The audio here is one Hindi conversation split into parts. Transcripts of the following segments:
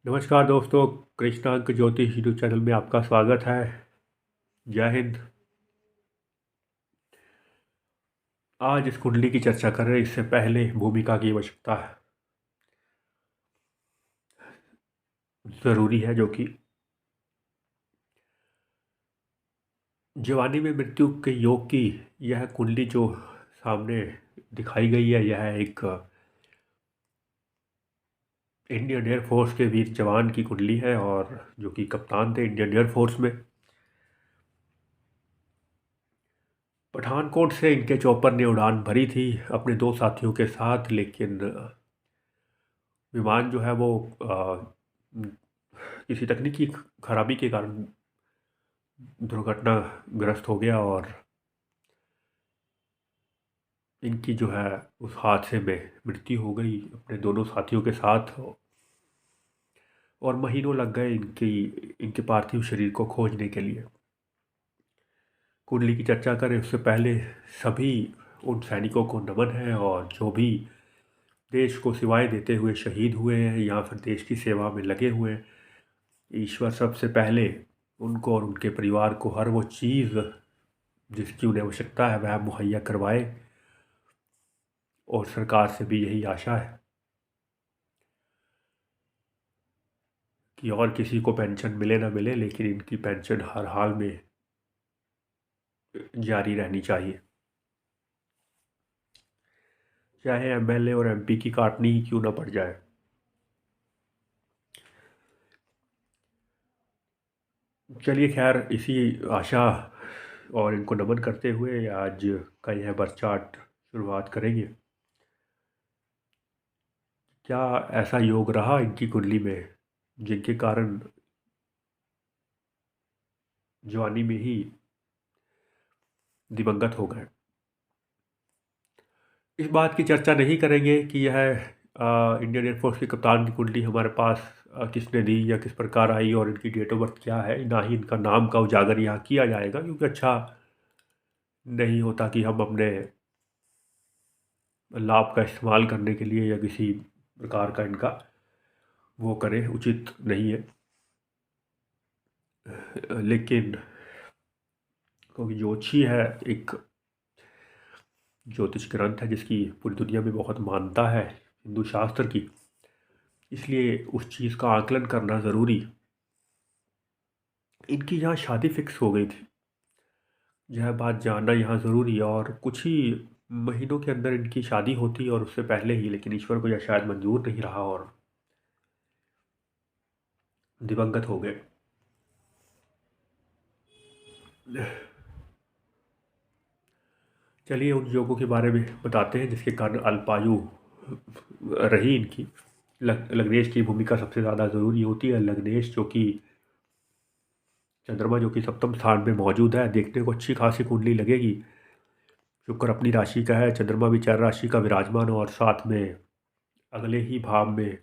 नमस्कार दोस्तों, कृष्णांक ज्योतिष यूट्यूब चैनल में आपका स्वागत है। जय हिंद। आज इस कुंडली की चर्चा कर रहे हैं। इससे पहले भूमिका की आवश्यकता ज़रूरी है, जो कि जवानी में मृत्यु के योग की यह कुंडली जो सामने दिखाई गई है, यह एक इंडियन एयरफोर्स के वीर जवान की कुंडली है, और जो कि कप्तान थे इंडियन एयरफोर्स में। पठानकोट से इनके चॉपर ने उड़ान भरी थी अपने दो साथियों के साथ, लेकिन विमान जो है वो किसी तकनीकी खराबी के कारण दुर्घटनाग्रस्त हो गया, और इनकी जो है उस हादसे में मृत्यु हो गई अपने दोनों साथियों के साथ। और महीनों लग गए इनके पार्थिव शरीर को खोजने के लिए। कुंडली की चर्चा करें उससे पहले सभी उन सैनिकों को नमन है, और जो भी देश को सेवाएं देते हुए शहीद हुए हैं या फिर देश की सेवा में लगे हुए हैं, ईश्वर सबसे पहले उनको और उनके परिवार को हर वो चीज़ जिसकी उन्हें आवश्यकता है वह मुहैया करवाए। और सरकार से भी यही आशा है कि और किसी को पेंशन मिले ना मिले, लेकिन इनकी पेंशन हर हाल में जारी रहनी चाहिए, चाहे एमएलए और एमपी की काटनी ही क्यों ना पड़ जाए। चलिए, खैर, इसी आशा और इनको नमन करते हुए आज का यह बरचाट शुरुआत करेंगे। क्या ऐसा योग रहा इनकी कुंडली में जिनके कारण जवानी में ही दिवंगत हो गए? इस बात की चर्चा नहीं करेंगे कि यह इंडियन एयरफोर्स के कप्तान की कुंडली हमारे पास किसने दी या किस प्रकार आई और इनकी डेट ऑफ बर्थ क्या है। ना ही इनका नाम का उजागर यहाँ किया जाएगा, क्योंकि अच्छा नहीं होता कि हम अपने लाभ का इस्तेमाल करने के लिए या किसी प्रकार का इनका वो करें, उचित नहीं है। लेकिन क्योंकि ज्योतिषी है, एक ज्योतिष ग्रंथ है जिसकी पूरी दुनिया में बहुत मान्यता है, हिंदू शास्त्र की, इसलिए उस चीज़ का आकलन करना ज़रूरी। इनकी यहाँ शादी फिक्स हो गई थी, यह बात जानना यहाँ ज़रूरी है। और कुछ ही महीनों के अंदर इनकी शादी होती और उससे पहले ही, लेकिन ईश्वर को यह शायद मंजूर नहीं रहा और दिवंगत हो गए। चलिए उन योगों के बारे में बताते हैं जिसके कारण अल्पायु रही इनकी। लग्नेश की भूमिका सबसे ज़्यादा ज़रूरी होती है। लग्नेश जो कि चंद्रमा जो कि सप्तम स्थान में मौजूद है, देखने को अच्छी खासी कुंडली लगेगी। शुक्र अपनी राशि का है, चंद्रमा भी चर राशि का विराजमान, और साथ में अगले ही भाव में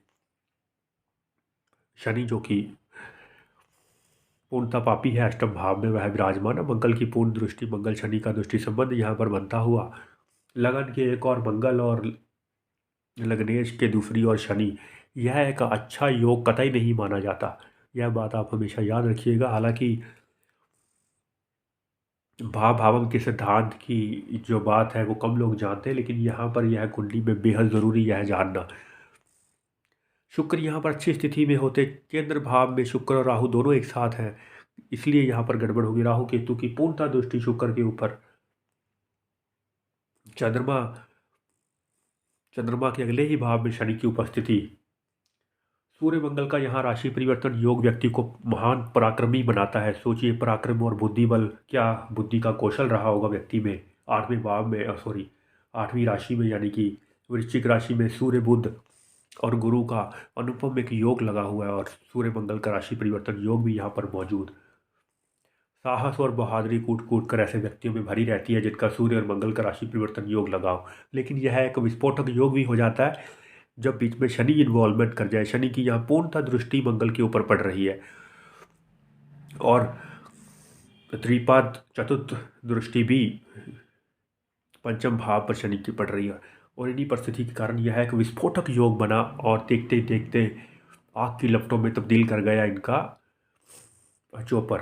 शनि जो कि पूर्णता पापी है, अष्टम भाव में वह विराजमान है। मंगल की पूर्ण दृष्टि, मंगल शनि का दृष्टि संबंध यहाँ पर बनता हुआ लगन के एक और मंगल और लग्नेश के दूसरी और शनि, यह एक अच्छा योग कतई नहीं माना जाता। यह बात आप हमेशा याद रखिएगा। हालांकि भाव भावम के सिद्धांत की जो बात है वो कम लोग जानते हैं, लेकिन यहाँ पर यह कुंडली में बेहद ज़रूरी है जानना। शुक्र यहाँ पर अच्छी स्थिति में होते, केंद्र भाव में शुक्र और राहु दोनों एक साथ हैं, इसलिए यहाँ पर गड़बड़ होगी। राहु केतु की पूर्णता दृष्टि शुक्र के ऊपर, चंद्रमा चंद्रमा के अगले ही भाव में शनि की उपस्थिति, सूर्य मंगल का यहाँ राशि परिवर्तन योग व्यक्ति को महान पराक्रमी बनाता है। सोचिए, पराक्रम और बुद्धि बल, क्या बुद्धि का कौशल रहा होगा व्यक्ति में। आठवें भाव में, सॉरी, आठवीं राशि में, यानी कि वृश्चिक राशि में सूर्य बुध और गुरु का अनुपम एक योग लगा हुआ है, और सूर्य मंगल का राशि परिवर्तन योग भी यहाँ पर मौजूद। साहस और बहादुरी कूट कूट कर ऐसे व्यक्तियों में भरी रहती है जिनका सूर्य और मंगल का राशि परिवर्तन योग लगा हो। लेकिन यह एक विस्फोटक योग भी हो जाता है जब बीच में शनि इन्वॉल्वमेंट कर जाए। शनि की यहाँ पूर्णतः दृष्टि मंगल के ऊपर पड़ रही है, और त्रिपाद चतुर्थ दृष्टि भी पंचम भाव पर शनि की पड़ रही है। और इन्हीं परिस्थिति के कारण यह एक विस्फोटक योग बना, और देखते देखते आग की लपटों में तब्दील कर गया इनका चॉपर,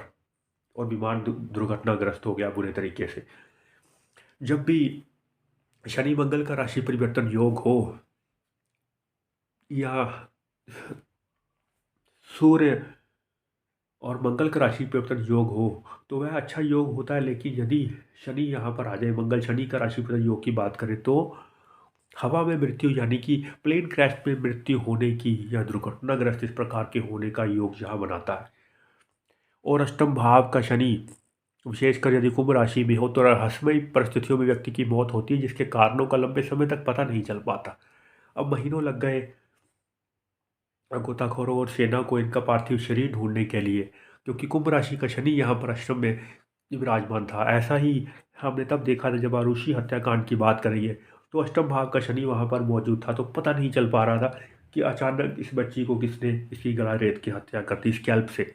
और विमान दुर्घटनाग्रस्त हो गया बुरे तरीके से। जब भी शनि मंगल का राशि परिवर्तन योग हो, या सूर्य और मंगल का राशि परिवर्तन योग हो, तो वह अच्छा योग होता है। लेकिन यदि शनि यहाँ पर आ जाए, मंगल शनि का राशि परिवर्तन योग की बात करें, तो हवा में मृत्यु यानी कि प्लेन क्रैश में मृत्यु होने की या दुर्घटनाग्रस्त इस प्रकार के होने का योग यहाँ बनाता है। और अष्टम भाव का शनि विशेषकर यदि कुंभ राशि में हो तो रहस्यमय परिस्थितियों में व्यक्ति की मौत होती है, जिसके कारणों का लंबे समय तक पता नहीं चल पाता। अब महीनों लग गए गोताखोरों और सेना को इनका पार्थिव शरीर ढूंढने के लिए, क्योंकि कुंभ राशि का शनि यहाँ पर अष्टम में विराजमान था। ऐसा ही हमने तब देखा था जब आरुषि हत्याकांड की बात करेंगे, तो अष्टम भाव का शनि वहाँ पर मौजूद था, तो पता नहीं चल पा रहा था कि अचानक इस बच्ची को किसने इसकी गला रेत के हत्या कर दी स्कैल्प से।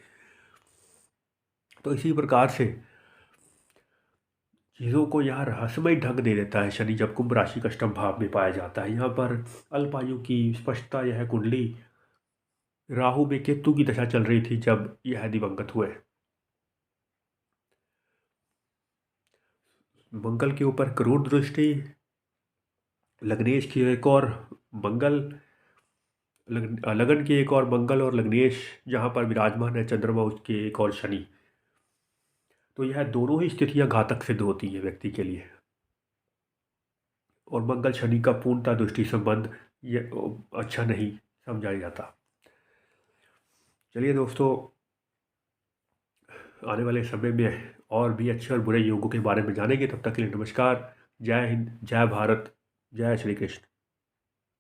तो इसी प्रकार से चीज़ों को यहाँ रहस्यमय ढंग दे देता है शनि, जब कुंभ राशि का अष्टम भाव में पाया जाता है। यहाँ पर अल्पायु की स्पष्टता, यह कुंडली राहु में केतु की दशा चल रही थी जब यह दिवंगत हुए। मंगल के ऊपर क्रूर दृष्टि, लग्नेश की एक और मंगल, लगन की एक और मंगल, और लग्नेश जहाँ पर विराजमान है चंद्रमा उसके एक और शनि, तो यह दोनों ही स्थितियां घातक सिद्ध होती हैं व्यक्ति के लिए। और मंगल शनि का पूर्णता दृष्टि संबंध ये अच्छा नहीं समझा जाता। चलिए दोस्तों, आने वाले समय में और भी अच्छे और बुरे योगों के बारे में जानेंगे। तब तक के लिए नमस्कार। जय हिंद, जय भारत, जय श्री कृष्ण।